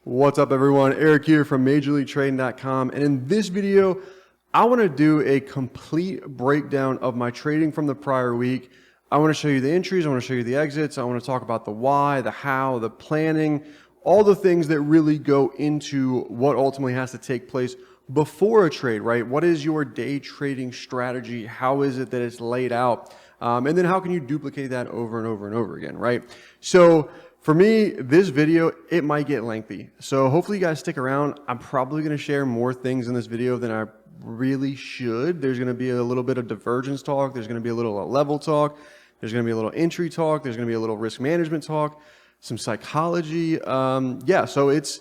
What's up everyone, Eric here from MajorLeagueTrading.com, and in this video I want to do a complete breakdown of my trading from the prior week. I want to show you the entries, I want to show you the exits, I want to talk about the why, the how, the planning, all the things that really go into what ultimately has to take place before a trade, right? What is your day trading strategy? How is it that it's laid out? And then how can you duplicate that over and over and over again, right? So for me, this video, it might get lengthy. So hopefully you guys stick around. I'm probably going to share more things in this video than I really should. There's going to be a little bit of divergence talk. There's going to be a little level talk. There's going to be a little entry talk. There's going to be a little risk management talk, some psychology. Yeah, so it's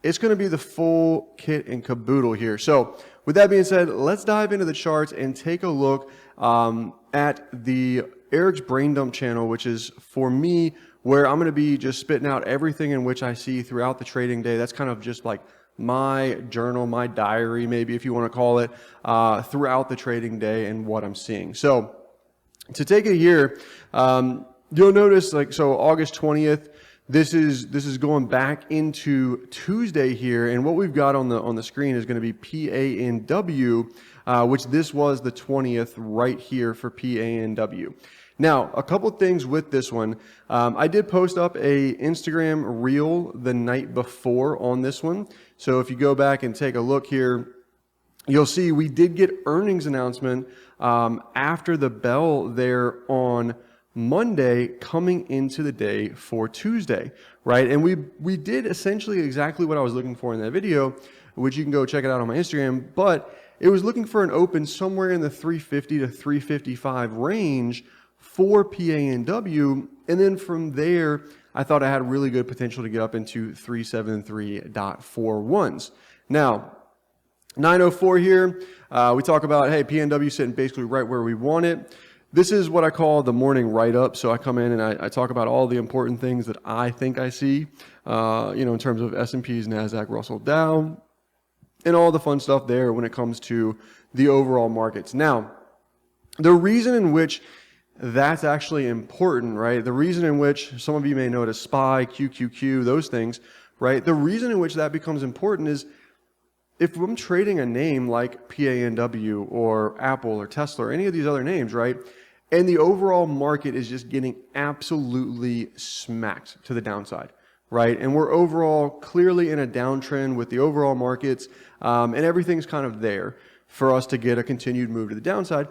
going to be the full kit and caboodle here. So with that being said, let's dive into the charts and take a look at the Eric's Brain Dump channel, which is for me where I'm going to be just spitting out everything in which I see throughout the trading day. That's kind of just like my journal, my diary, maybe if you want to call it, throughout the trading day and what I'm seeing. So to take it here, you'll notice so August 20th, this is going back into Tuesday here, and what we've got on the screen is going to be PANW, which this was the 20th right here for PANW. Now, a couple things with this one. I did post up a Instagram reel the night before on this one. So if you go back and take a look here, you'll see we did get earnings announcement after the bell there on Monday coming into the day for Tuesday, right? And we did essentially exactly what I was looking for in that video, which you can go check it out on my Instagram, but it was looking for an open somewhere in the 350 to 355 range for PANW, and then from there, I thought I had really good potential to get up into 373.41s. Now, 904 here, we talk about, hey, PNW sitting basically right where we want it. This is what I call the morning write-up. So I come in and I talk about all the important things that I think I see, in terms of S&P's, NASDAQ, Russell, Dow, and all the fun stuff there when it comes to the overall markets. Now, the reason in which that's actually important, right? The reason in which some of you may know it as SPY, QQQ, those things, right? The reason in which that becomes important is if I'm trading a name like PANW or Apple or Tesla or any of these other names, right? And the overall market is just getting absolutely smacked to the downside, right? And we're overall clearly in a downtrend with the overall markets, and everything's kind of there for us to get a continued move to the downside.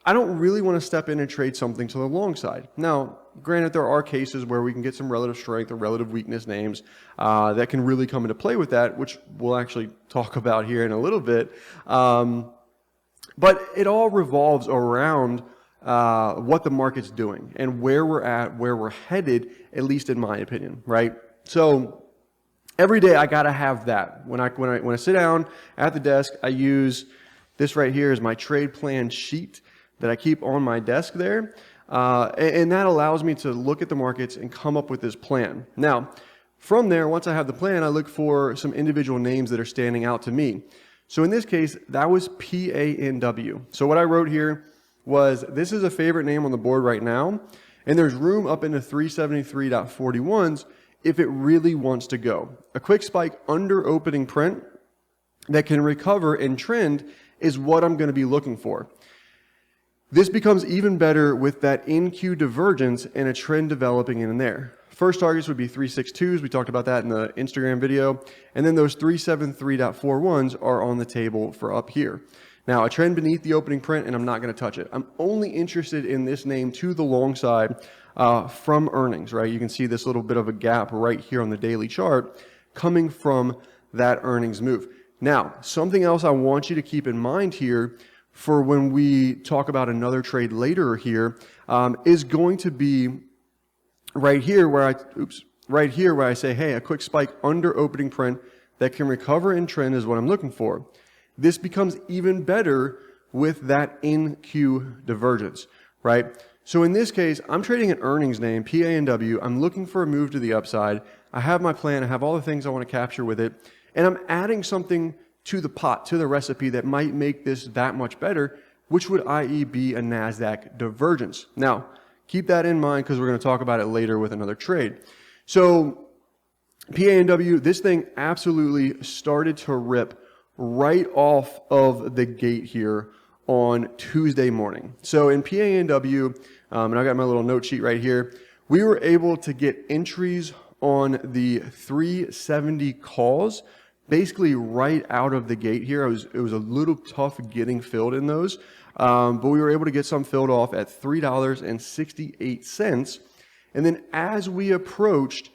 I don't really want to step in and trade something to the long side. Now, granted, there are cases where we can get some relative strength or relative weakness names that can really come into play with that, which we'll actually talk about here in a little bit. But it all revolves around what the market's doing and where we're at, where we're headed, at least in my opinion, right? So every day I got to have that. When I sit down at the desk, I use this right here as my trade plan sheet that I keep on my desk there. And that allows me to look at the markets and come up with this plan. Now, from there, once I have the plan, I look for some individual names that are standing out to me. So in this case, that was PANW. So what I wrote here was, this is a favorite name on the board right now, and there's room up into 373.41s if it really wants to go. A quick spike under opening print that can recover and trend is what I'm going to be looking for. This becomes even better with that in-Q divergence and a trend developing in there. First targets would be 362s. We talked about that in the Instagram video. And then those 373.41s are on the table for up here. Now, a trend beneath the opening print, and I'm not going to touch it. I'm only interested in this name to the long side from earnings, right? You can see this little bit of a gap right here on the daily chart coming from that earnings move. Now, something else I want you to keep in mind here for when we talk about another trade later here, is going to be right here where I say, hey, a quick spike under opening print that can recover and trend is what I'm looking for. This becomes even better with that in-Q divergence, right? So in this case, I'm trading an earnings name, PANW. I'm looking for a move to the upside. I have my plan. I have all the things I want to capture with it. And I'm adding something to the pot, to the recipe that might make this that much better, which would i.e. be a NASDAQ divergence. Now, keep that in mind because we're going to talk about it later with another trade. So PANW, this thing absolutely started to rip right off of the gate here on Tuesday morning. So in PANW, and I got my little note sheet right here, we were able to get entries on the 370 calls basically right out of the gate here. It was a little tough getting filled in those, but we were able to get some filled off at $3.68. And then as we approached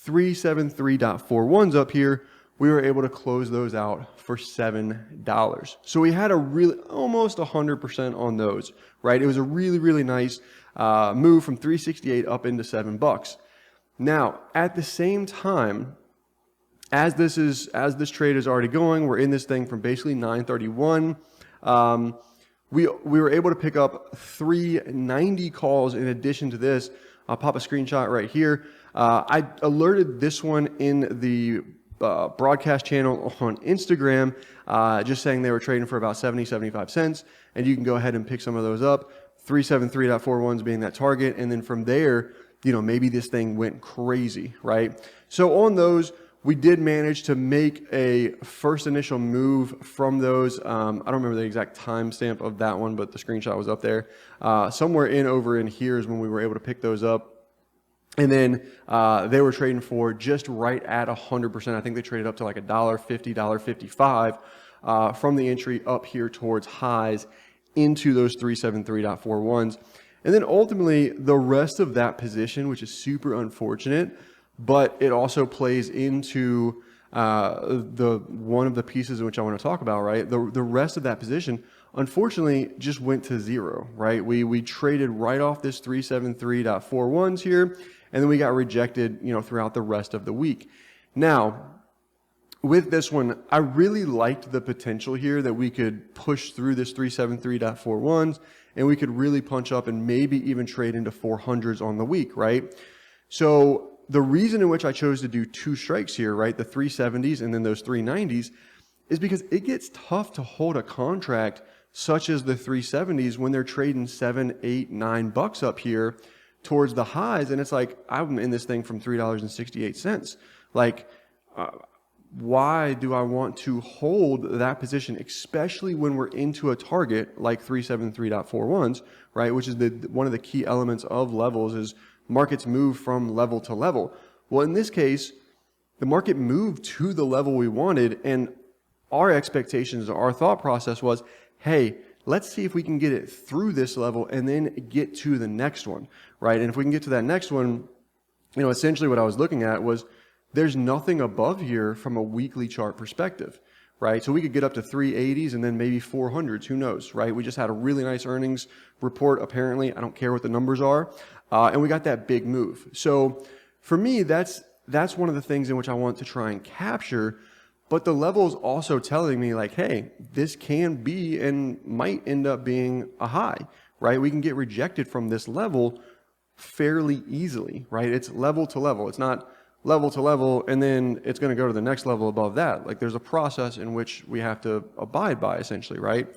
373.41s up here, we were able to close those out for $7. So we had a really almost 100% on those, right? It was a really, really nice move from 368 up into $7. Now, at the same time, as this trade is already going, we're in this thing from basically 931. We were able to pick up 390 calls in addition to this. I'll pop a screenshot right here. I alerted this one in the broadcast channel on Instagram, just saying they were trading for about 75 cents, and you can go ahead and pick some of those up. 373.41s being that target, and then from there, maybe this thing went crazy, right? So on those, we did manage to make a first initial move from those. I don't remember the exact timestamp of that one, but the screenshot was up there. Somewhere over in here is when we were able to pick those up. And then they were trading for just right at 100%. I think they traded up to like $1.50, $1.55 from the entry up here towards highs into those 373.41s. And then ultimately the rest of that position, which is super unfortunate, but it also plays into one of the pieces in which I want to talk about, right? The rest of that position, unfortunately, just went to zero, right? We traded right off this 373.41s here, and then we got rejected, throughout the rest of the week. Now, with this one, I really liked the potential here that we could push through this 373.41s, and we could really punch up and maybe even trade into 400s on the week, right? So the reason in which I chose to do two strikes here, right, the 370s and then those 390s, is because it gets tough to hold a contract such as the 370s when they're trading $7, $8, $9 up here towards the highs, and it's like, I'm in this thing from $3.68. Like, why do I want to hold that position, especially when we're into a target like 373.41s, right, which is one of the key elements of levels is markets move from level to level. Well, in this case, the market moved to the level we wanted, and our expectations, our thought process was, hey, let's see if we can get it through this level and then get to the next one, right? And if we can get to that next one, essentially what I was looking at was there's nothing above here from a weekly chart perspective, right? So we could get up to 380s and then maybe 400s, who knows, right? We just had a really nice earnings report, apparently. I don't care what the numbers are. And we got that big move. So for me, that's one of the things in which I want to try and capture. But the level is also telling me like, hey, this can be and might end up being a high, right? We can get rejected from this level fairly easily, right? It's level to level. It's not level to level and then it's going to go to the next level above that. Like there's a process in which we have to abide by essentially, right?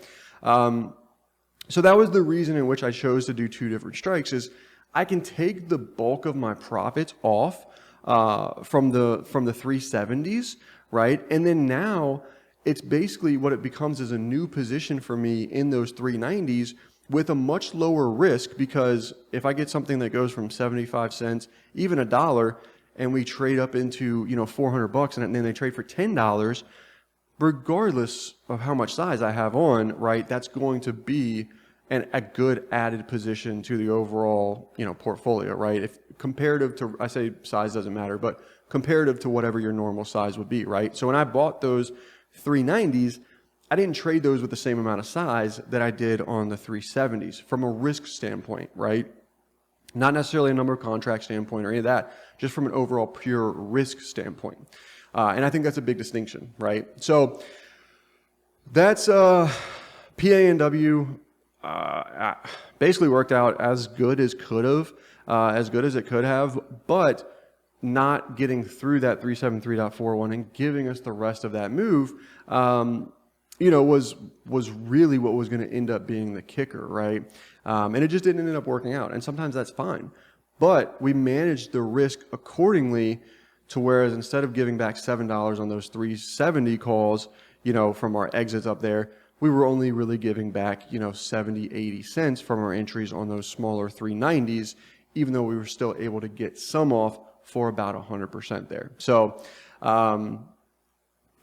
So that was the reason in which I chose to do two different strikes is I can take the bulk of my profits off from the 370s, right? And then now it's basically what it becomes is a new position for me in those 390s with a much lower risk, because if I get something that goes from 75 cents, even $1, and we trade up into, $400 and then they trade for $10, regardless of how much size I have on, right, that's going to be a good added position to the overall, portfolio, right? If comparative to, I say size doesn't matter, but comparative to whatever your normal size would be, right? So when I bought those 390s, I didn't trade those with the same amount of size that I did on the 370s from a risk standpoint, right? Not necessarily a number of contract standpoint or any of that, just from an overall pure risk standpoint. And I think that's a big distinction, right? So that's PANW. Basically worked out as good as could have, as good as it could have, but not getting through that 373.41 and giving us the rest of that move, was really what was going to end up being the kicker, right? And it just didn't end up working out. And sometimes that's fine, but we managed the risk accordingly to whereas instead of giving back $7 on those 370 calls, from our exits up there, we were only really giving back, 70, 80 cents from our entries on those smaller 390s, even though we were still able to get some off for about 100% there. So,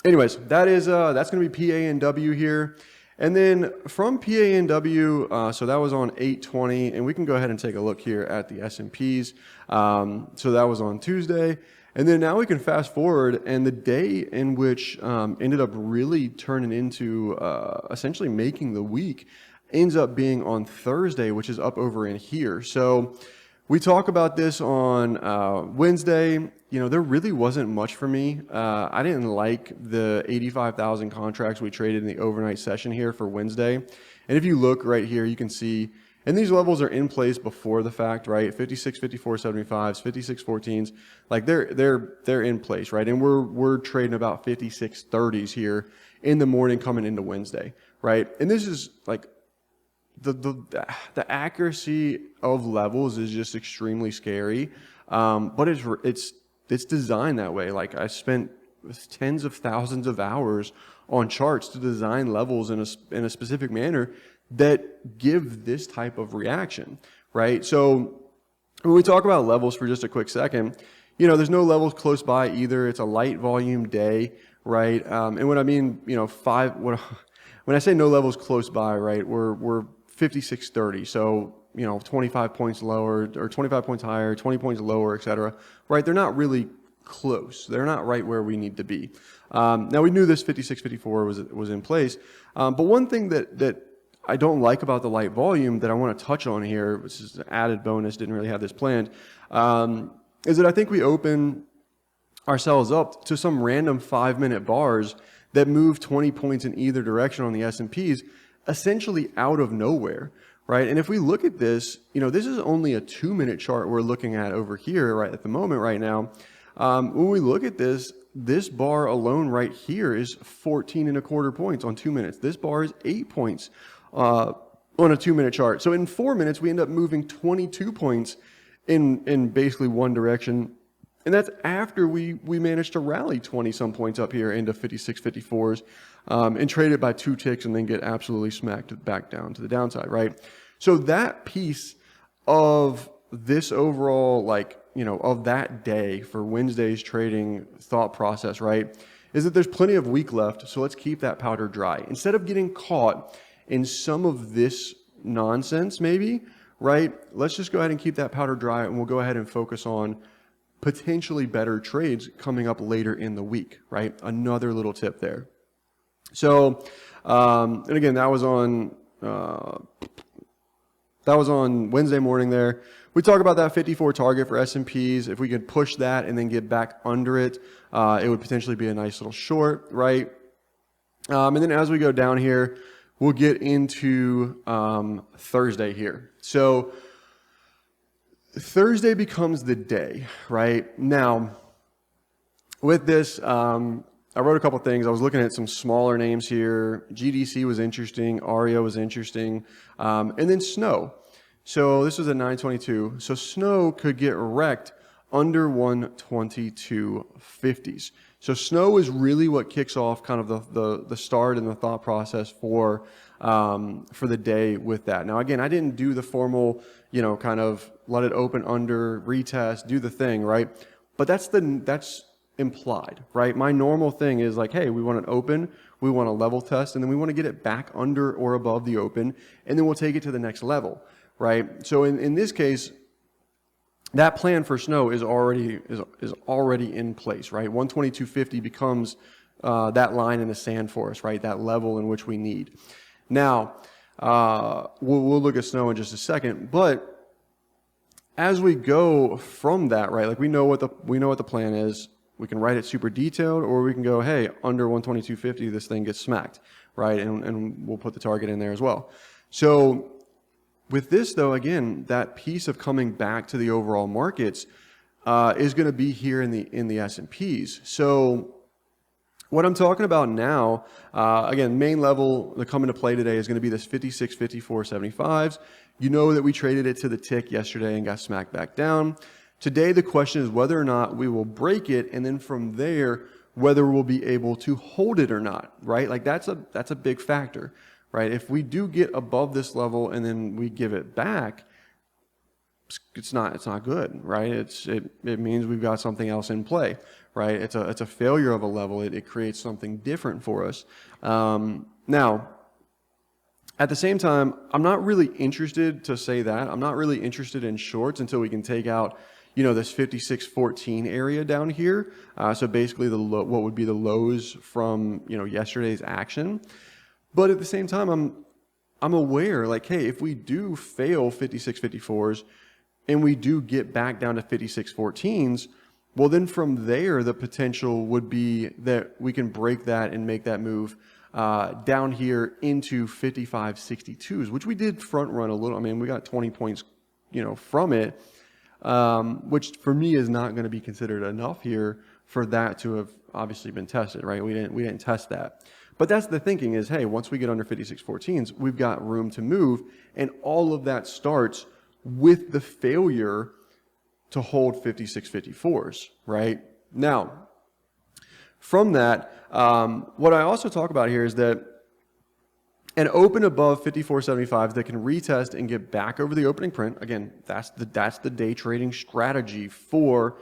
anyways, that's going to be PANW here. And then from PANW, so that was on 8/20, and we can go ahead and take a look here at the S&Ps. So that was on Tuesday. And then now we can fast forward, and the day in which ended up really turning into essentially making the week ends up being on Thursday, which is up over in here. So we talk about this on Wednesday. There really wasn't much for me. I didn't like the 85,000 contracts we traded in the overnight session here for Wednesday. And if you look right here, you can see, and these levels are in place before the fact, right? 56, 54, 75s, 56, 14s, like they're in place, right? And we're trading about 56, 30s here in the morning coming into Wednesday, right? And this is like the accuracy of levels is just extremely scary, but it's designed that way. Like I spent tens of thousands of hours on charts to design levels in a specific manner that give this type of reaction, right? So when we talk about levels for just a quick second, there's no levels close by either. It's a light volume day, right? And when I mean, when I say no levels close by, right, we're 56.30. So, 25 points lower or 25 points higher, 20 points lower, et cetera, right? They're not really close. They're not right where we need to be. Now we knew this 56.54 was in place. But one thing that I don't like about the light volume that I want to touch on here, which is an added bonus, didn't really have this planned, is that I think we open ourselves up to some random 5-minute bars that move 20 points in either direction on the S&Ps, essentially out of nowhere, right? And if we look at this, this is only a 2-minute chart we're looking at over here right at the moment right now. When we look at this bar alone right here is 14.25 points on 2 minutes. This bar is 8 points on a 2-minute chart. So in 4 minutes, we end up moving 22 points in basically one direction. And that's after we managed to rally 20 some points up here into 56, 54s and trade it by 2 ticks and then get absolutely smacked back down to the downside, right? So that piece of this overall, of that day for Wednesday's trading thought process, right, is that there's plenty of week left. So let's keep that powder dry. Instead of getting caught in some of this nonsense, maybe, right, let's just go ahead and keep that powder dry, and we'll go ahead and focus on potentially better trades coming up later in the week, right? Another little tip there. So, and again, that was on Wednesday morning there. We talk about that 54 target for S&Ps. If we could push that and then get back under it, it would potentially be a nice little short, right? And then as we go down here, we'll get into Thursday here. So Thursday becomes the day, right? Now, with this, I wrote a couple things. I was looking at some smaller names here. GDC was interesting. ARIA was interesting. And then Snow. So this was at 922. So Snow could get wrecked under 122.50s. So Snow is really what kicks off kind of the start and the thought process for the day with that. Now, again, I didn't do the formal, kind of let it open under, retest, do the thing, right? But that's implied, right? My normal thing is like, hey, we want an open, we want a level test, and then we want to get it back under or above the open, and then we'll take it to the next level, right? So in this case, that plan for Snow is already in place, right? 122.50 becomes that line in the sand for us, right? That level in which we need. Now, we'll look at Snow in just a second, but as we go from that, right? Like we know what the plan is. We can write it super detailed, or we can go, hey, under 122.50, this thing gets smacked, right? And we'll put the target in there as well. So with this, though, again, that piece of coming back to the overall markets is going to be here in the S&Ps. So what I'm talking about now, again, main level that come into play today is going to be this 56, 54, 75s. You know that we traded it to the tick yesterday and got smacked back down. Today, the question is whether or not we will break it, and then from there, whether we'll be able to hold it or not, right? Like that's a big factor, right? If we do get above this level and then we give it back, it's not good, right? It means we've got something else in play, right? It's a failure of a level. It creates something different for us. Now, at the same time, I'm not really interested to say that. I'm not really interested in shorts until we can take out, this 56.14 area down here. So basically what would be the lows from, yesterday's action. But at the same time, I'm aware, like, hey, if we do fail 56.54s and we do get back down to 56.14s, well, then from there, the potential would be that we can break that and make that move down here into 55.62s, which we did front run a little. I mean, we got 20 points, from it, which for me is not going to be considered enough here for that to have obviously been tested, right? We didn't test that. But that's the thinking is, hey, once we get under 56.14s, we've got room to move, and all of that starts with the failure to hold 56.54s, right? Now, from that, what I also talk about here is that an open above 54.75 that can retest and get back over the opening print. Again, that's the day trading strategy for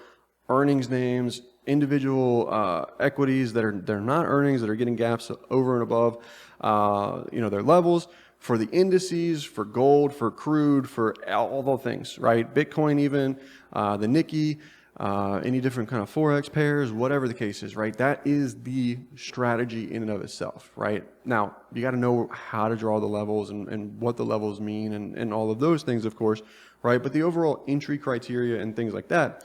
earnings names, individual equities that they're not earnings, that are getting gaps over and above their levels, for the indices, for gold, for crude, for all the things, right? Bitcoin even, the Nikkei, any different kind of forex pairs, whatever the case is, right? That is the strategy in and of itself, right? Now, you got to know how to draw the levels and what the levels mean and all of those things, of course, right? But the overall entry criteria and things like that,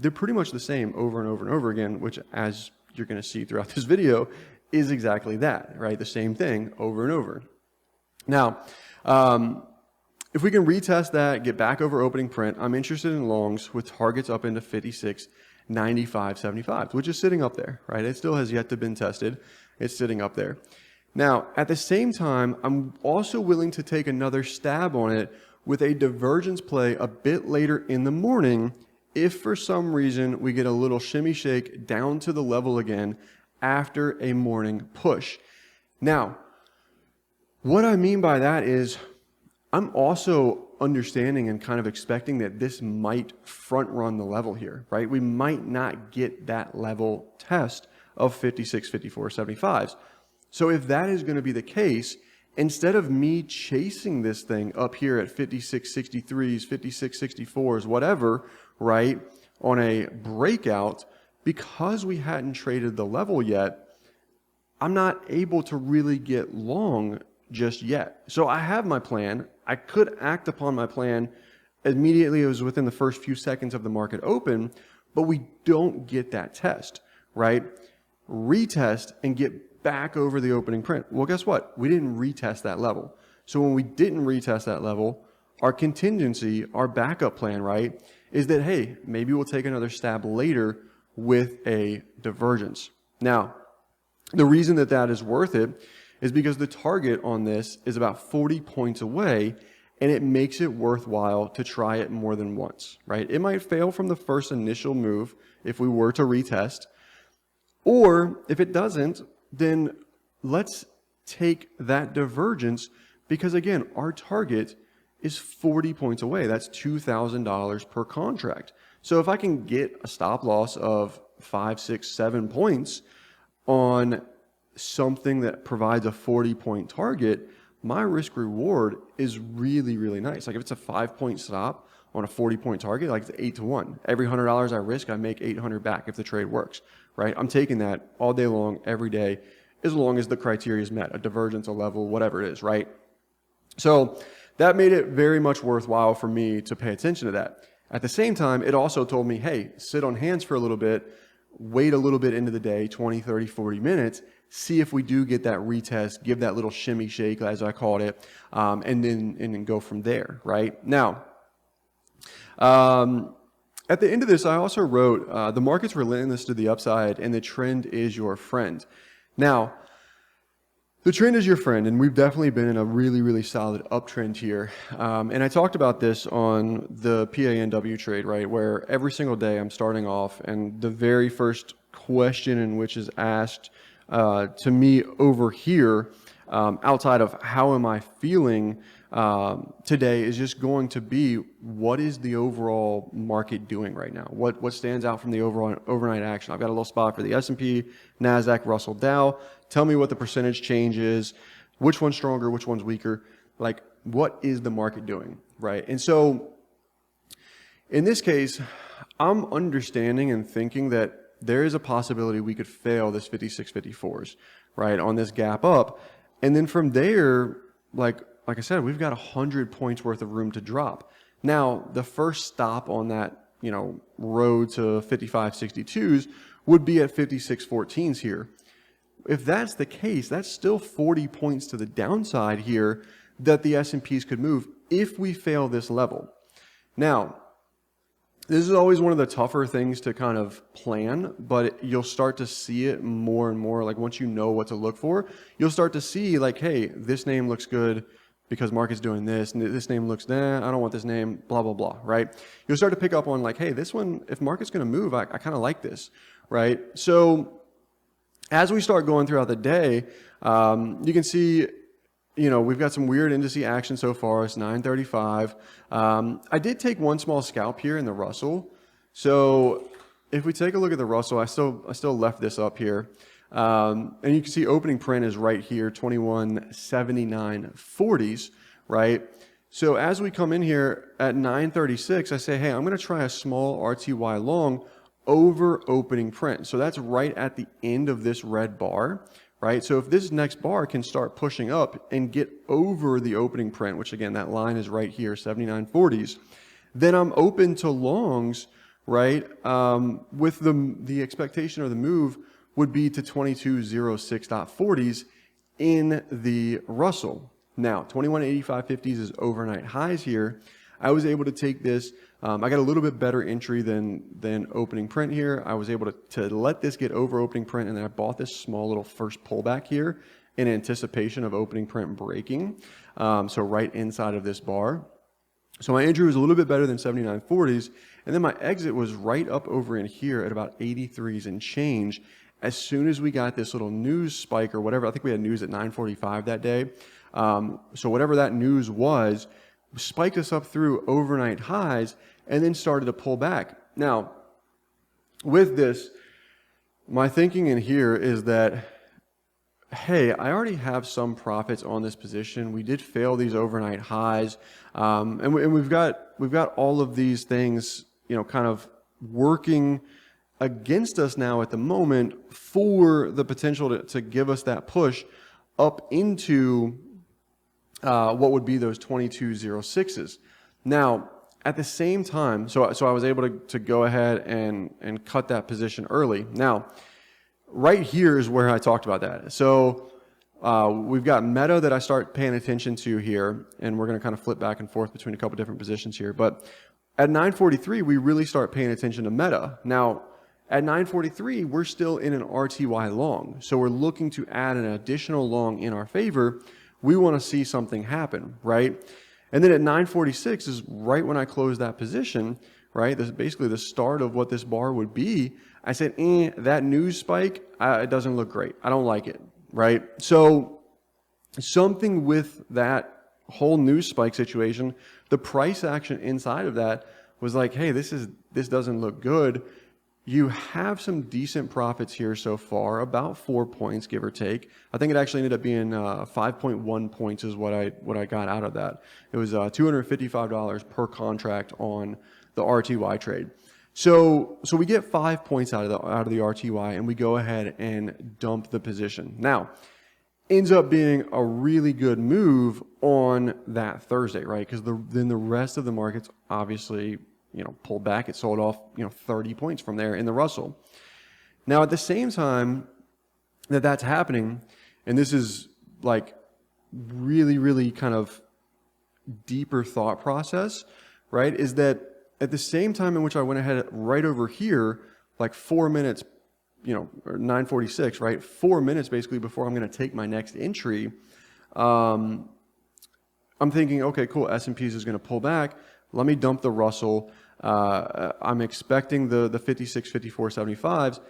they're pretty much the same over and over and over again, which, as you're going to see throughout this video, is exactly that, right? The same thing over and over. Now, if we can retest that, get back over opening print, I'm interested in longs with targets up into 56.95.75, which is sitting up there, right? It still has yet to been tested. It's sitting up there. Now, at the same time, I'm also willing to take another stab on it with a divergence play a bit later in the morning if for some reason we get a little shimmy shake down to the level again after a morning push. Now, what I mean by that is I'm also understanding and kind of expecting that this might front run the level here, right? We might not get that level test of 56.54.75s. So if that is going to be the case, instead of me chasing this thing up here at 56.63s, 56.64s, whatever, right, on a breakout, because we hadn't traded the level yet, I'm not able to really get long just yet. So I have my plan. I could act upon my plan immediately. It was within the first few seconds of the market open, but we don't get that test, right? Retest and get back over the opening print. Well, guess what? We didn't retest that level. So when we didn't retest that level, our contingency, our backup plan, right, is that, hey, maybe we'll take another stab later with a divergence. Now, the reason that that is worth it is because the target on this is about 40 points away, and it makes it worthwhile to try it more than once, right? It might fail from the first initial move if we were to retest, or if it doesn't, then let's take that divergence because, again, our target is 40 points away. That's $2,000 per contract. So if I can get a stop loss of 5, 6, 7 points on something that provides a 40-point target, my risk reward is really, really nice. Like if it's a 5-point stop on a 40-point target, like it's 8-to-1. Every $100 I risk, I make 800 back if the trade works, right? I'm taking that all day long, every day, as long as the criteria is met, a divergence, a level, whatever it is, right? So that made it very much worthwhile for me to pay attention to that. At the same time, it also told me, hey, sit on hands for a little bit, wait a little bit into the day, 20, 30, 40 minutes, see if we do get that retest, give that little shimmy shake, as I called it, and then go from there, right? Now, at the end of this, I also wrote, the market's relentless to the upside and the trend is your friend. Now, The trend is your friend, and we've definitely been in a really, really solid uptrend here. And I talked about this on the PANW trade, right, where every single day I'm starting off, and the very first question in which is asked to me over here, outside of how am I feeling today, is just going to be, what is the overall market doing right now? What stands out from the overall overnight action? I've got a little spot for the S&P, NASDAQ, Russell, Dow. Tell me what the percentage change is, which one's stronger, which one's weaker. Like, what is the market doing, right? And so in this case, I'm understanding and thinking that there is a possibility we could fail this 56.54s, right, on this gap up. And then from there, like I said, we've got 100 points worth of room to drop. Now, the first stop on that, road to 55.62s would be at 56.14s here. If that's the case, that's still 40 points to the downside here that the S&Ps could move if we fail this level. Now, this is always one of the tougher things to kind of plan, but you'll start to see it more and more. Like, once you know what to look for, you'll start to see, like, hey, this name looks good because market's doing this, and this name looks, I don't want this name, blah, blah, blah, right? You'll start to pick up on, like, hey, this one, if market's going to move, I kind of like this, right? So as we start going throughout the day, you can see, we've got some weird indice action so far. It's 935. I did take one small scalp here in the Russell. So if we take a look at the Russell, I still left this up here. And you can see opening print is right here, 2179.40s, right? So as we come in here at 936, I say, hey, I'm going to try a small RTY long over opening print. So that's right at the end of this red bar, right? So if this next bar can start pushing up and get over the opening print, which again, that line is right here, 79.40s, then I'm open to longs, right? With the expectation of the move would be to 2206.40s in the Russell. Now, 2185.50s is overnight highs here. I was able to take this. I got a little bit better entry than opening print here. I was able to let this get over opening print, and then I bought this small little first pullback here in anticipation of opening print breaking. So right inside of this bar. So my entry was a little bit better than 79.40s, and then my exit was right up over in here at about 83s and change. As soon as we got this little news spike or whatever, I think we had news at 9:45 that day. So whatever that news was, spiked us up through overnight highs and then started to pull back. Now, with this, my thinking in here is that, hey, I already have some profits on this position. We did fail these overnight highs, and we've got all of these things, kind of working against us now at the moment for the potential to give us that push up into what would be those 2206s. Now, at the same time, so I was able to go ahead and cut that position early. Now, right here is where I talked about that. So we've got Meta that I start paying attention to here, and we're going to kind of flip back and forth between a couple different positions here. But at 9:43, we really start paying attention to Meta. Now, at 9:43, we're still in an RTY long. So we're looking to add an additional long in our favor. We want to see something happen, right? And then at 9:46 is right when I close that position, right? This is basically the start of what this bar would be. I said, that news spike, it doesn't look great. I don't like it, right? So something with that whole news spike situation, the price action inside of that was like, hey, this doesn't look good. You have some decent profits here so far, about 4 points, give or take. I think it actually ended up being 5.1 points is what I got out of that. It was $255 per contract on the RTY trade. So we get 5 points out of the RTY, and we go ahead and dump the position. Now, ends up being a really good move on that Thursday, right? Because then the rest of the markets obviously pulled back. It sold off, 30 points from there in the Russell. Now, at the same time that's happening, and this is like really, really kind of deeper thought process, right? Is that at the same time in which I went ahead right over here, like 4 minutes, or 9:46, right? 4 minutes basically before I'm going to take my next entry. I'm thinking, okay, cool, S&P's is going to pull back. Let me dump the Russell. I'm expecting the 56, 54, 75s.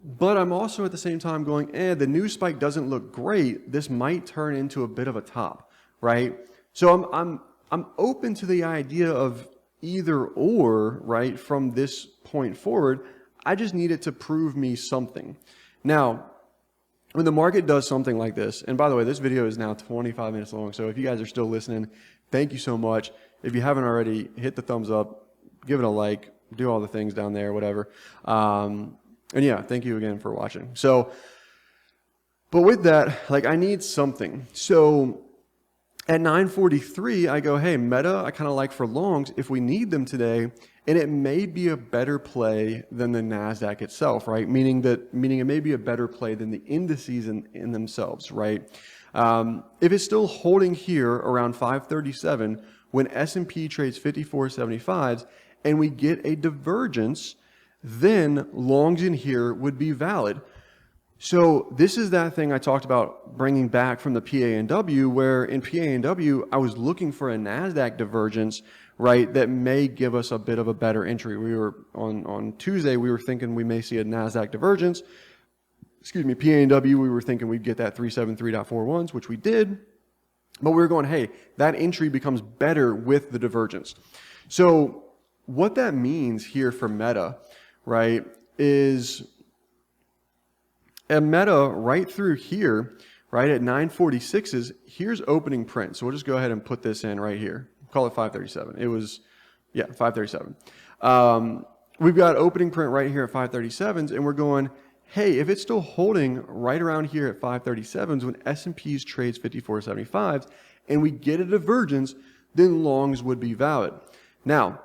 But I'm also at the same time going, the news spike doesn't look great. This might turn into a bit of a top, right? So I'm open to the idea of either or, right, from this point forward. I just need it to prove me something. Now, when the market does something like this, and by the way, this video is now 25 minutes long, so if you guys are still listening, thank you so much. If you haven't already, hit the thumbs up, give it a like, do all the things down there, whatever. And yeah, thank you again for watching. So, but with that, like, I need something. So at 9:43, I go, hey, Meta, I kind of like for longs if we need them today, and it may be a better play than the NASDAQ itself, right? Meaning it may be a better play than the indices in themselves, right? If it's still holding here around 537, when S&P trades 54.75s and we get a divergence, then longs in here would be valid. So this is that thing I talked about bringing back from the PA&W, where in PA&W, I was looking for a NASDAQ divergence, right, that may give us a bit of a better entry. We were on Tuesday, we were thinking we may see a NASDAQ divergence. Excuse me, PA&W, we were thinking we'd get that 373.41s, which we did. But we were going, hey, that entry becomes better with the divergence. So what that means here for Meta, right, is a Meta right through here, right at 9:46s, here's opening print. So we'll just go ahead and put this in right here. Call it 537. It was, yeah, 537. We've got opening print right here at 537s, and we're going, hey, if it's still holding right around here at 537s when S&P's trades 54.75s and we get a divergence, then longs would be valid. Now,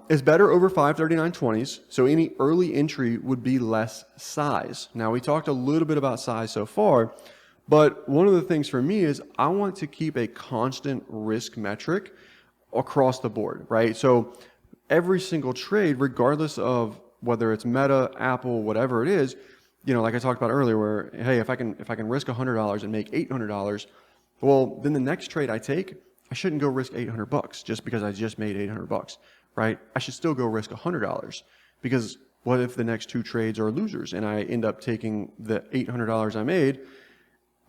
it's better over 539.20s, so any early entry would be less size. Now, we talked a little bit about size so far, but one of the things for me is I want to keep a constant risk metric across the board, right? So every single trade, regardless of whether it's Meta, Apple, whatever it is, like I talked about earlier, where, hey, if I can risk $100 and make $800, well, then the next trade I take, I shouldn't go risk $800 just because I just made $800, right? I should still go risk $100, because what if the next two trades are losers and I end up taking the $800 I made,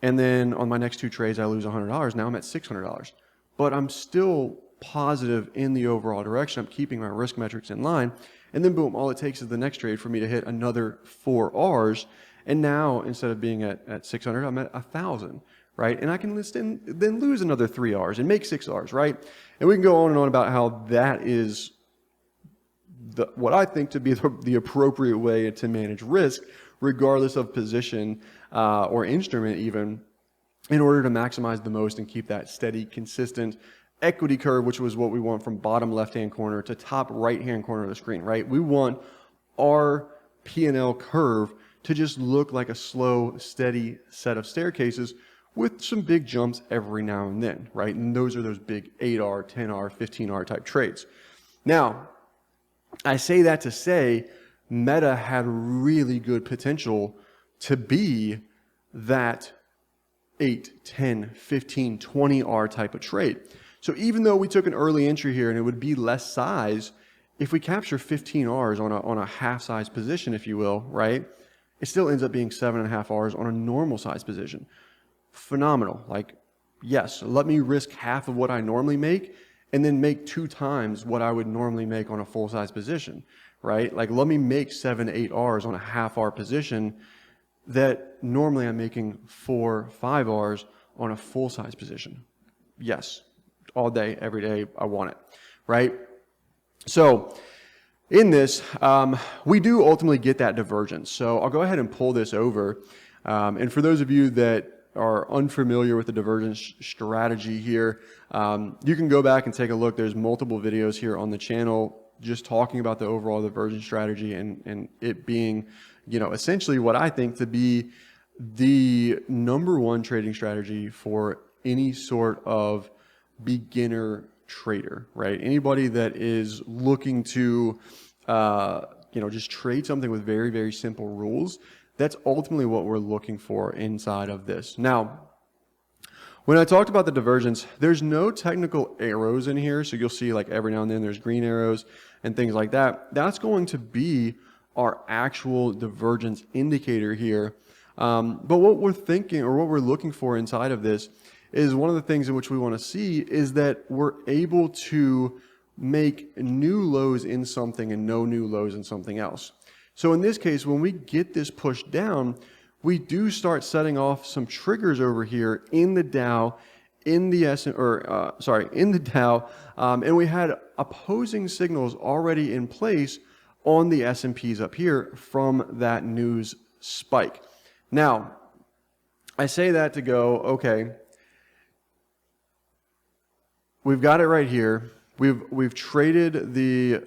and then on my next two trades I lose $100? Now I'm at $600, but I'm still positive in the overall direction. I'm keeping my risk metrics in line, and then boom, all it takes is the next trade for me to hit another 4 Rs, and now instead of being at 600, I'm at 1,000. Right? And I can then lose another 3 Rs and make 6 Rs, right? And we can go on and on about how that is what I think to be the appropriate way to manage risk, regardless of position or instrument even, in order to maximize the most and keep that steady, consistent equity curve, which was what we want from bottom left-hand corner to top right-hand corner of the screen, right? We want our P&L curve to just look like a slow, steady set of staircases with some big jumps every now and then, right? And those are those big 8R, 10R, 15R type trades. Now, I say that to say Meta had really good potential to be that 8, 10, 15, 20R type of trade. So even though we took an early entry here and it would be less size, if we capture 15 Rs on a half size position, if you will, right? It still ends up being 7.5 Rs on a normal size position. Phenomenal. Like, yes, let me risk half of what I normally make and then make 2 times what I would normally make on a full size position, right? Like, let me make 7, 8 Rs on a half R position that normally I'm making 4, 5 Rs on a full size position. Yes, all day, every day, I want it, right? So in this, we do ultimately get that divergence. So I'll go ahead and pull this over. And for those of you that are unfamiliar with the divergence strategy here, you can go back and take a look. There's multiple videos here on the channel just talking about the overall divergence strategy and it being, essentially what I think to be the #1 trading strategy for any sort of beginner trader, right? Anybody that is looking to just trade something with very, very simple rules. That's ultimately what we're looking for inside of this. Now, when I talked about the divergence, there's no technical arrows in here. So you'll see like every now and then there's green arrows and things like that. That's going to be our actual divergence indicator here. But what we're thinking or what we're looking for inside of this is one of the things in which we want to see is that we're able to make new lows in something and no new lows in something else. So in this case, when we get this pushed down, we do start setting off some triggers over here in the Dow, in the Dow, and we had opposing signals already in place on the S&Ps up here from that news spike. Now, I say that to go, okay, we've got it right here. We've traded the,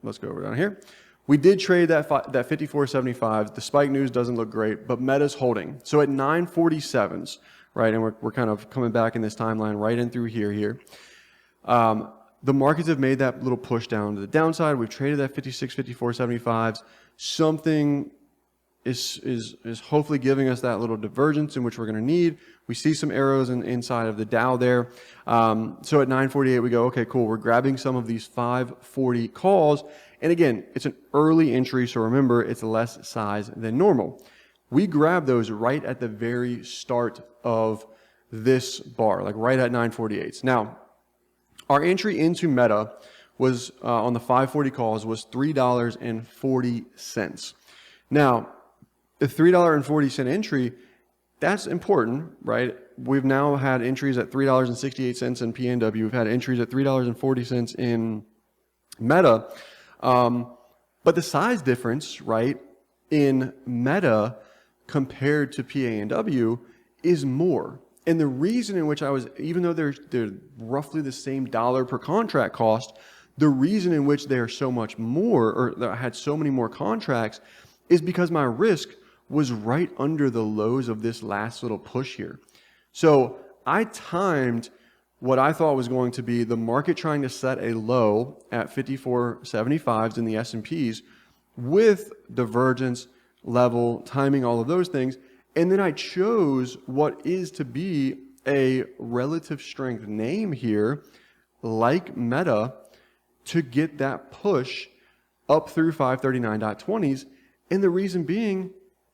let's go over down here. We did trade that 54.75. The spike news doesn't look great, but Meta's holding. So at 947s, right, and we're kind of coming back in this timeline right in through here. The markets have made that little push down to the downside. We've traded that 56, 54.75s. Something is hopefully giving us that little divergence in which we're going to need. We see some arrows inside of the Dow there. So at 948, we go, okay, cool. We're grabbing some of these 540 calls. And again, it's an early entry, so remember, it's less size than normal. We grab those right at the very start of this bar, like right at 948s. Now, our entry into Meta was on the 540 calls was $3.40. Now, the $3.40 entry, that's important, right? We've now had entries at $3.68 in PNW. We've had entries at $3.40 in Meta. But the size difference, right, in Meta compared to PANW is more. And the reason in which even though they're roughly the same dollar per contract cost, the reason in which they are so much more, or that I had so many more contracts, is because my risk was right under the lows of this last little push here. So I timed what I thought was going to be the market trying to set a low at 54.75s in the S&Ps with divergence, level, timing, all of those things. And then I chose what is to be a relative strength name here, like Meta, to get that push up through 539.20s. And the reason being,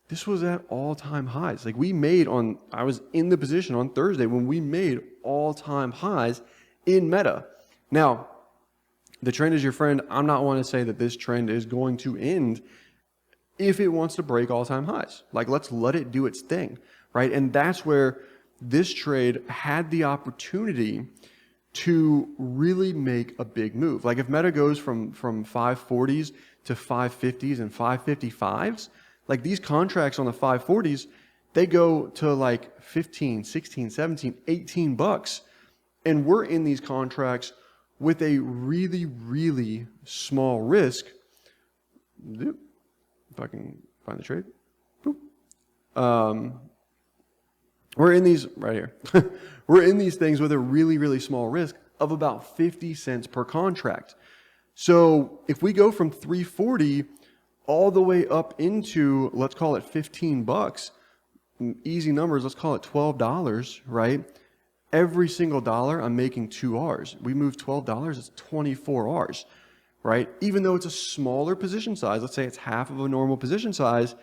this was at all-time highs. Like I was in the position on Thursday when we made all-time highs in Meta. Now, the trend is your friend. I'm not want to say that this trend is going to end if it wants to break all-time highs. Like, let's let it do its thing, right? And that's where this trade had the opportunity to really make a big move. Like if Meta goes from 540s to 550s and 555s, like these contracts on the 540s, they go to like 15, 16, 17, 18 bucks. And we're in these contracts with a really, really small risk. If I can find the trade. We're in these right here. We're in these things with a really, really small risk of about 50 cents per contract. So if we go from 340 all the way up into, let's call it 15 bucks, easy numbers, let's call it $12, right? Every single dollar, I'm making 2 R's. We move $12, it's 24 R's, right? Even though it's a smaller position size, let's say it's half of a normal position size,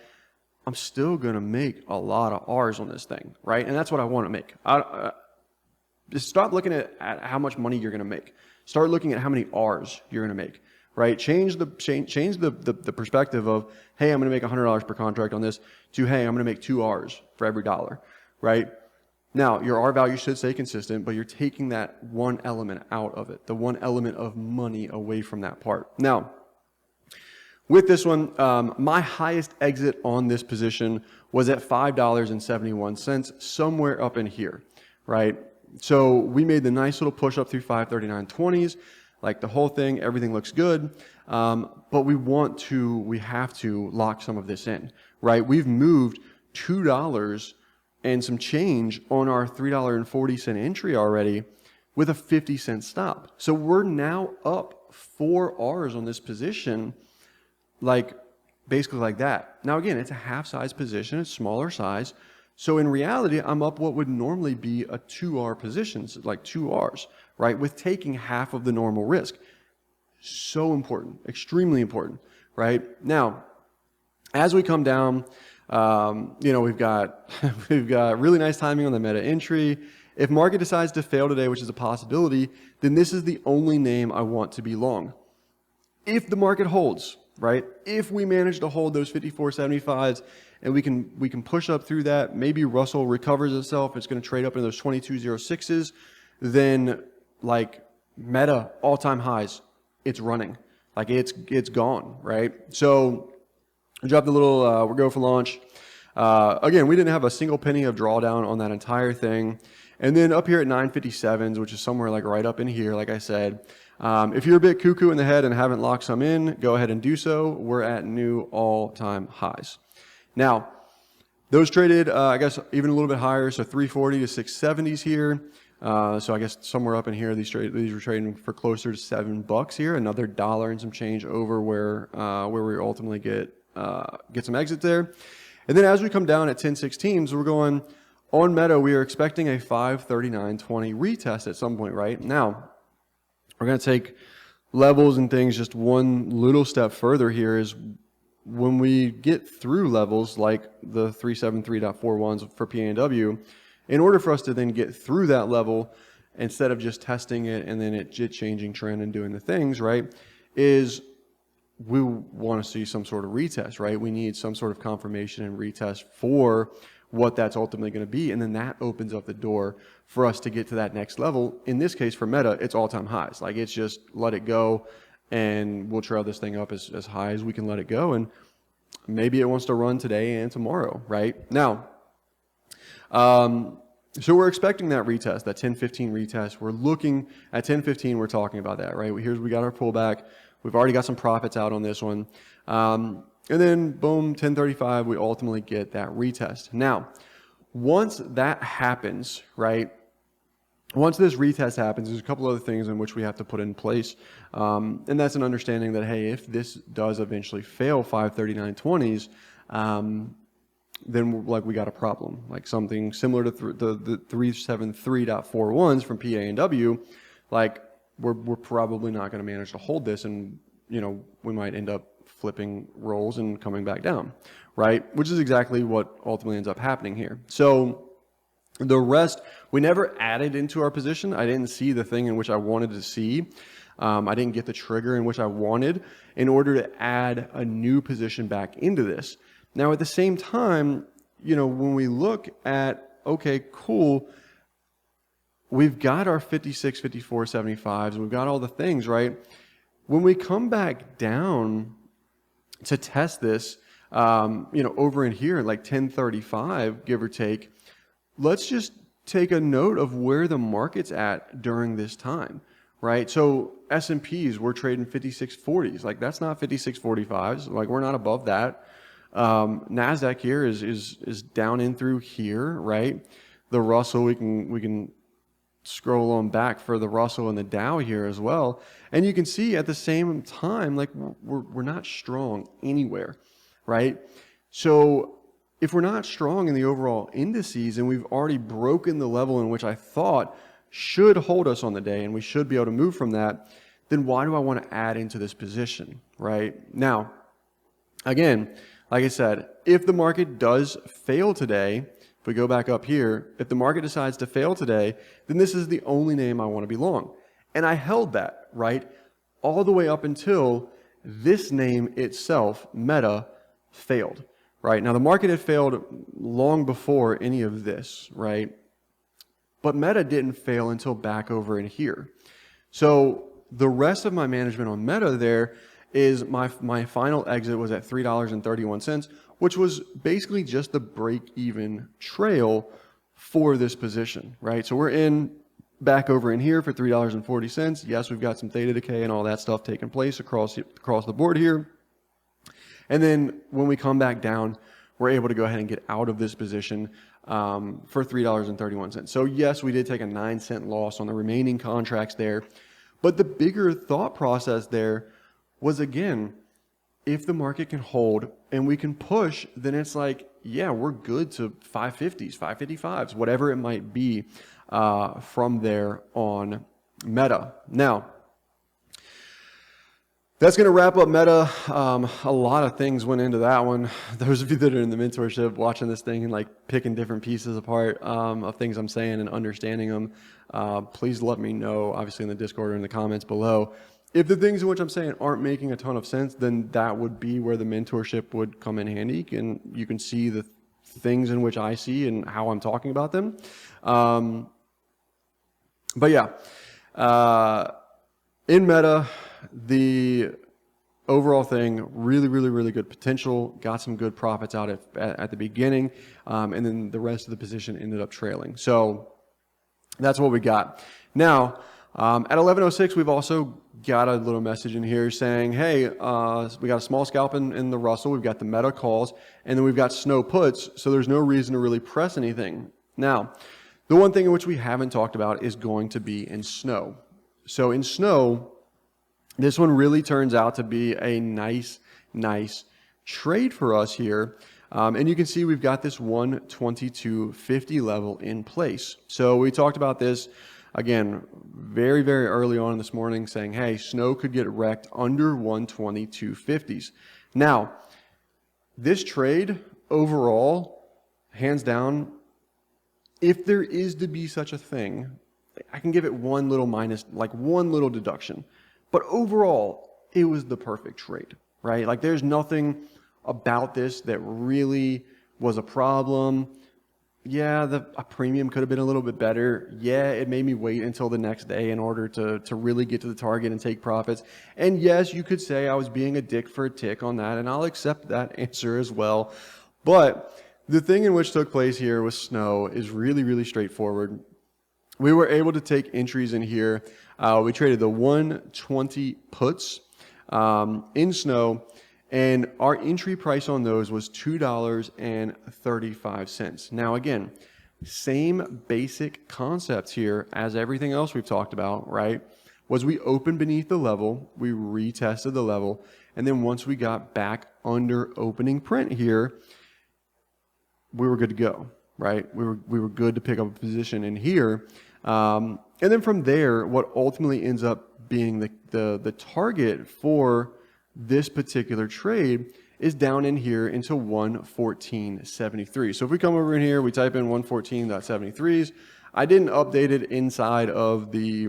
I'm still going to make a lot of R's on this thing, right? And that's what I want to make. Just stop looking at how much money you're going to make. Start looking at how many R's you're going to make, right? Change the perspective of, hey, I'm going to make $100 per contract on this to, hey, I'm going to make 2 R's for every dollar, right? Now, your R value should stay consistent, but you're taking that one element out of it, the one element of money away from that part. Now, with this one, my highest exit on this position was at $5.71, somewhere up in here, right? So we made the nice little push up through 539.20s, like the whole thing, everything looks good. But we have to lock some of this in, right? We've moved $2 and some change on our $3.40 entry already with a 50-cent stop. So we're now up 4 R's on this position. like basically like that. Now, again, it's a half size position, it's smaller size. So in reality, I'm up what would normally be a 2R position, so like 2Rs, right? With taking half of the normal risk. So important, extremely important, right? Now, as we come down, we've got really nice timing on the meta entry. If market decides to fail today, which is a possibility, then this is the only name I want to be long. If the market holds, right? If we manage to hold those 54.75s and we can push up through that, maybe Russell recovers itself, it's going to trade up into those 22.06s, then like Meta all-time highs, it's running, like it's gone, right? So I dropped a little, we'll go for launch. Again, we didn't have a single penny of drawdown on that entire thing. And then up here at 957s, which is somewhere like right up in here, like I said, if you're a bit cuckoo in the head and haven't locked some in, go ahead and do so. We're at new all-time highs. Now, those traded, I guess, even a little bit higher, so 340 to 670s here. So I guess somewhere up in here, these were trading for closer to $7 here, another $1 and some change over where we ultimately get some exit there. And then as we come down at 1016s, we're going on Meta, we are expecting a 539.20 retest at some point, right? Now, we're going to take levels and things just one little step further here is when we get through levels like the 373.41s for PAW, in order for us to then get through that level, instead of just testing it and then it changing trend and doing the things, right, is we want to see some sort of retest, right? We need some sort of confirmation and retest for what that's ultimately going to be. And then that opens up the door for us to get to that next level. In this case, for Meta, it's all-time highs. Like it's just let it go and we'll trail this thing up as high as we can let it go. And maybe it wants to run today and tomorrow, right? Now, so we're expecting that retest, that 1015 retest. We're looking at 1015, we're talking about that, right? We got our pullback. We've already got some profits out on this one. And then boom, 1035, we ultimately get that retest. Now, once that happens, right? Once this retest happens, there's a couple other things in which we have to put in place. And that's an understanding that, hey, if this does eventually fail 539.20s, then like we got a problem, like something similar to the 373.41s from PA and W, like we're probably not going to manage to hold this, and we might end up flipping rolls and coming back down, right? Which is exactly what ultimately ends up happening here. So the rest, we never added into our position. I didn't see the thing in which I wanted to see. I didn't get the trigger in which I wanted in order to add a new position back into this. Now, at the same time, when we look at, okay, cool, we've got our 56, 54, 75s, we've got all the things, right? When we come back down to test this, over in here, like 1035, give or take, let's just take a note of where the market's at during this time, right? So S&Ps, we're trading 5640s. Like that's not 5645s. Like we're not above that. NASDAQ here is down in through here, right? The Russell, we can scroll on back for the Russell and the Dow here as well. And you can see at the same time, like we're not strong anywhere, right? So if we're not strong in the overall indices and we've already broken the level in which I thought should hold us on the day and we should be able to move from that, then why do I want to add into this position, right? Now, again, like I said, if the market does fail today, if we go back up here, if the market decides to fail today, then this is the only name I want to be long. And I held that, right, all the way up until this name itself, Meta, failed, right? Now, the market had failed long before any of this, right? But Meta didn't fail until back over in here. So the rest of my management on Meta there is my final exit was at $3.31, which was basically just the break-even trail for this position, right? So we're in back over in here for $3.40. Yes, we've got some theta decay and all that stuff taking place across the board here. And then when we come back down, we're able to go ahead and get out of this position for $3.31. So yes, we did take a 9-cent loss on the remaining contracts there. But the bigger thought process there was, again, if the market can hold and we can push, then it's like, yeah, we're good to 550s, 555s, whatever it might be from there on Meta. Now, that's going to wrap up Meta. A lot of things went into that one. Those of you that are in the mentorship watching this thing and like picking different pieces apart of things I'm saying and understanding them, please let me know, obviously in the Discord or in the comments below. If the things in which I'm saying aren't making a ton of sense, then that would be where the mentorship would come in handy. And you can see the things in which I see and how I'm talking about them. But yeah, in Meta, the overall thing, really good potential, got some good profits out at the beginning, and then the rest of the position ended up trailing. So that's what we got. Now, at 11:06, we've also got a little message in here saying, hey, we got a small scalp in the Russell, we've got the Meta calls, and then we've got Snow puts, so there's no reason to really press anything. Now, the one thing in which we haven't talked about is going to be in Snow. So in Snow, this one really turns out to be a nice trade for us here. And you can see we've got this 122.50 level in place. So we talked about this, again, very early on this morning saying, hey, Snow could get wrecked under 122.50s. Now, this trade overall, hands down, if there is to be such a thing, I can give it one little minus, like one little deduction. But overall, it was the perfect trade, right? Like there's nothing about this that really was a problem. Yeah, a premium could have been a little bit better. Yeah, it made me wait until the next day in order to really get to the target and take profits. And yes, you could say I was being a dick for a tick on that, and I'll accept that answer as well. But the thing in which took place here with Snow is really straightforward. We were able to take entries in here. We traded the 120 puts in Snow, and our entry price on those was $2.35. Now, again, same basic concepts here as everything else we've talked about, right? Was we opened beneath the level, we retested the level, and then once we got back under opening print here, we were good to go, right? We were good to pick up a position in here. And then from there, what ultimately ends up being the target for this particular trade is down in here into 114.73. So if we come over in here, we type in 114.73s. I didn't update it inside of the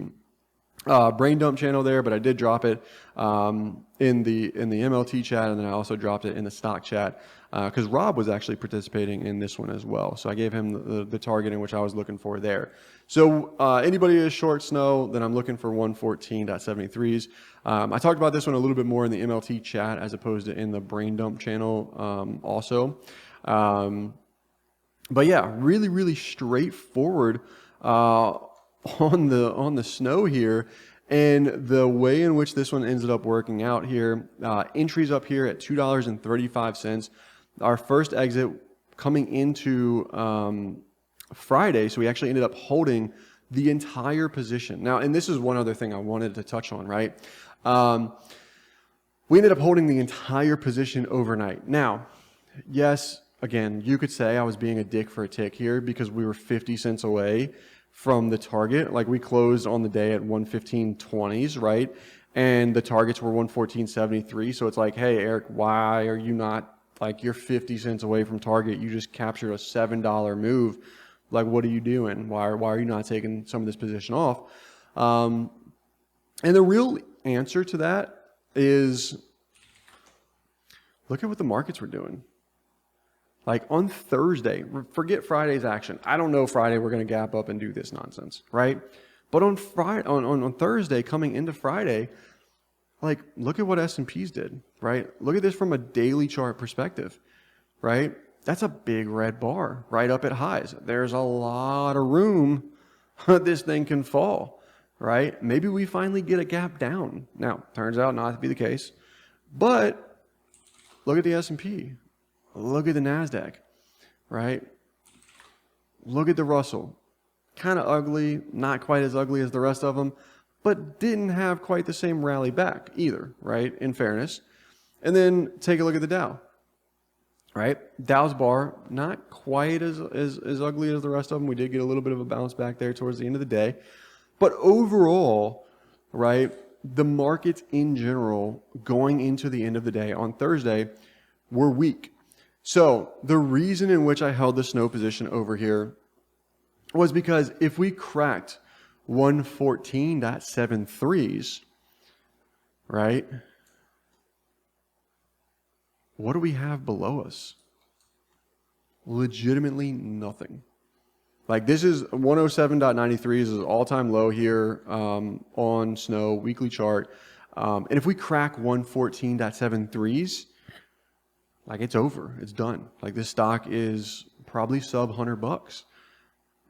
brain dump channel there, but I did drop it in the MLT chat, and then I also dropped it in the stock chat because Rob was actually participating in this one as well. So I gave him the target in which I was looking for there. So anybody is short Snow, then I'm looking for 114.73s. I talked about this one a little bit more in the MLT chat as opposed to in the brain dump channel also. But yeah, really straightforward on the Snow here. And the way in which this one ended up working out here, entries up here at $2.35. Our first exit coming into Friday, so we actually ended up holding the entire position. Now, and this is one other thing I wanted to touch on, right? We ended up holding the entire position overnight. Now, yes, again, you could say I was being a dick for a tick here because we were 50 cents away from the target. Like we closed on the day at 115.20s, right? And the targets were 114.73. So it's like, hey, Eric, why are you not, like, you're 50 cents away from target. You just captured a $7 move. Like, what are you doing? Why are you not taking some of this position off? And the real answer to that is look at what the markets were doing. Like on Thursday, forget Friday's action. I don't know Friday we're going to gap up and do this nonsense, right? But on Friday, on Thursday, coming into Friday, like look at what S&Ps did, right? Look at this from a daily chart perspective, right? That's a big red bar right up at highs. There's a lot of room this thing can fall, right? Maybe we finally get a gap down. Now, turns out not to be the case, but look at the S&P. Look at the NASDAQ, right? Look at the Russell. Kind of ugly, not quite as ugly as the rest of them, but didn't have quite the same rally back either, right? In fairness. And then take a look at the Dow, right? Dow's bar, not quite as ugly as the rest of them. We did get a little bit of a bounce back there towards the end of the day. But overall, right, the markets in general going into the end of the day on Thursday were weak. So the reason in which I held the snow position over here was because if we cracked 114.73s, right, what do we have below us? Legitimately nothing. Like this is 107.93 is an all-time low here on snow weekly chart. And if we crack 114.73s, like it's over, it's done. Like this stock is probably sub $100.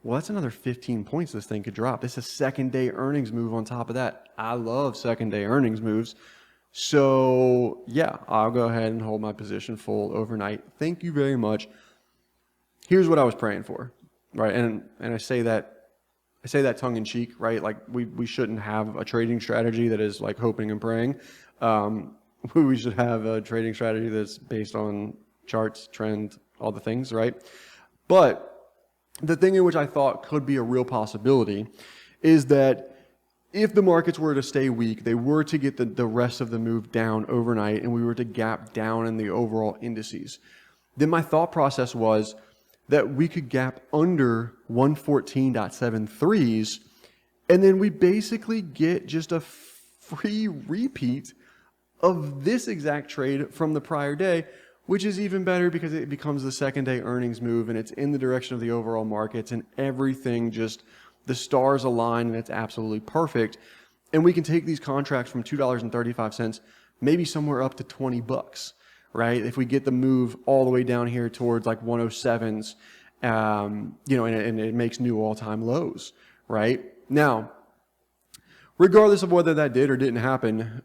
Well, that's another 15 points this thing could drop. This is a second day earnings move on top of that. I love second day earnings moves. So yeah, I'll go ahead and hold my position full overnight. Thank you very much. Here's what I was praying for, right? And I say that tongue in cheek, right? Like we shouldn't have a trading strategy that is like hoping and praying. We should have a trading strategy that's based on charts, trend, all the things, right? But the thing in which I thought could be a real possibility is that if the markets were to stay weak, they were to get the rest of the move down overnight, and we were to gap down in the overall indices, then my thought process was that we could gap under 114.73s, and then we basically get just a free repeat of this exact trade from the prior day, which is even better because it becomes the second day earnings move and it's in the direction of the overall markets and everything just, the stars align and it's absolutely perfect. And we can take these contracts from $2.35, maybe somewhere up to $20, right? If we get the move all the way down here towards like 107s, you know, and it makes new all-time lows, right? Now, regardless of whether that did or didn't happen,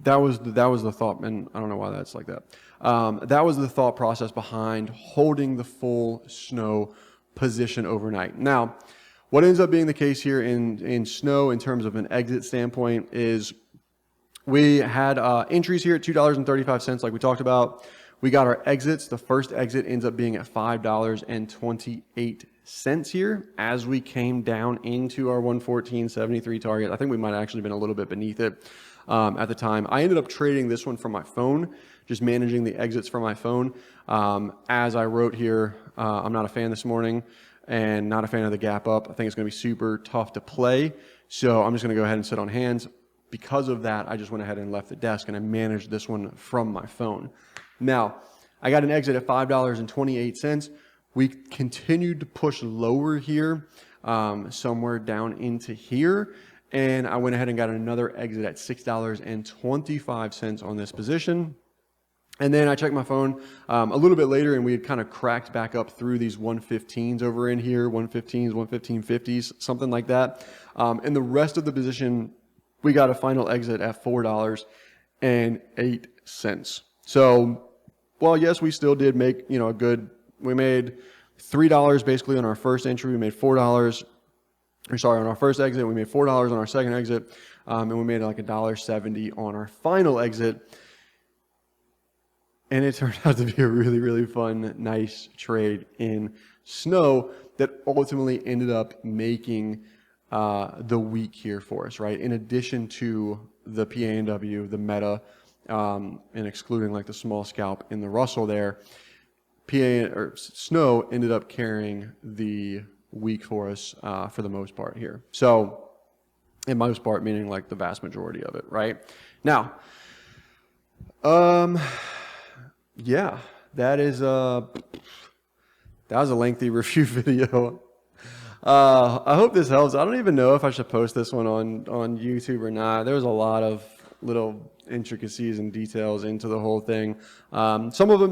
that was the thought, and I don't know why that's like that. That was the thought process behind holding the full snow position overnight. Now, what ends up being the case here in snow in terms of an exit standpoint is we had entries here at $2.35, like we talked about. We got our exits. The first exit ends up being at $5.28 here as we came down into our 114.73 target. I think we might have actually been a little bit beneath it at the time. I ended up trading this one from my phone, just managing the exits from my phone. As I wrote here, I'm not a fan this morning and not a fan of the gap up. I think it's going to be super tough to play. So I'm just going to go ahead and sit on hands. Because of that, I just went ahead and left the desk and I managed this one from my phone. Now, I got an exit at $5.28. We continued to push lower here, somewhere down into here. And I went ahead and got another exit at $6.25 on this position. And then I checked my phone a little bit later and we had kind of cracked back up through these 115s over in here, 115s, 115.50s, something like that. And the rest of the position, we got a final exit at $4.08. So, well, yes, we still did make, you know, we made $3 basically on our first entry. We made $4. On our first exit, we made $4 on our second exit, and we made like $1.70 on our final exit. And it turned out to be a really, really fun, nice trade in snow that ultimately ended up making the week here for us, right? In addition to the PANW, the Meta, and excluding like the small scalp in the Russell there, snow ended up carrying the week for us for the most part here. So, in most part, meaning like the vast majority of it, right? Now, yeah, that was a lengthy review video. I hope this helps. I don't even know if I should post this one on YouTube or not. There was a lot of little intricacies and details into the whole thing. Some of it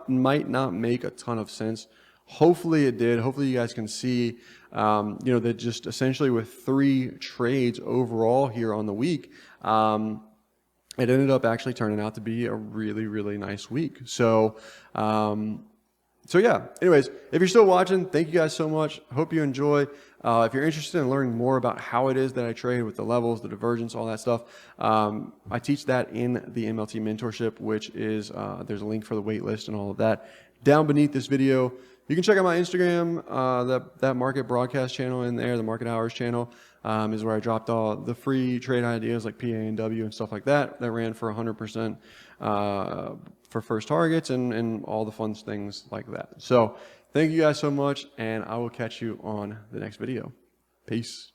might not make a ton of sense. Hopefully it did. Hopefully you guys can see, you know, that just essentially with 3 trades overall here on the week, it ended up actually turning out to be a really, really nice week. So So yeah, anyways, if you're still watching, thank you guys so much. Hope you enjoy. If you're interested in learning more about how it is that I trade with the levels, the divergence, all that stuff, I teach that in the MLT mentorship, which is, there's a link for the wait list and all of that down beneath this video. You can check out my Instagram, that market broadcast channel in there, the market hours channel, is where I dropped all the free trade ideas like PA and W and stuff like that ran for 100% for first targets and all the fun things like that. So thank you guys so much, and I will catch you on the next video. Peace.